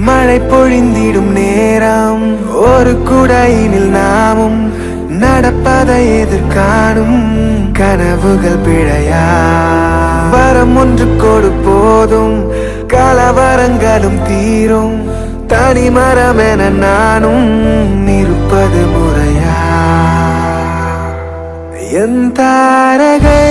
மழை பொழிந்திடும் நேரம் ஒரு குடையினில் நாமும் நடப்பதை எதிர்காணும் கனவுகள் பிழையா வரம் ஒன்று கொடு போதும் கலவரங்களும் தீரும் தனி மரம் என நானும் இருப்பது முறையா என் தாரகை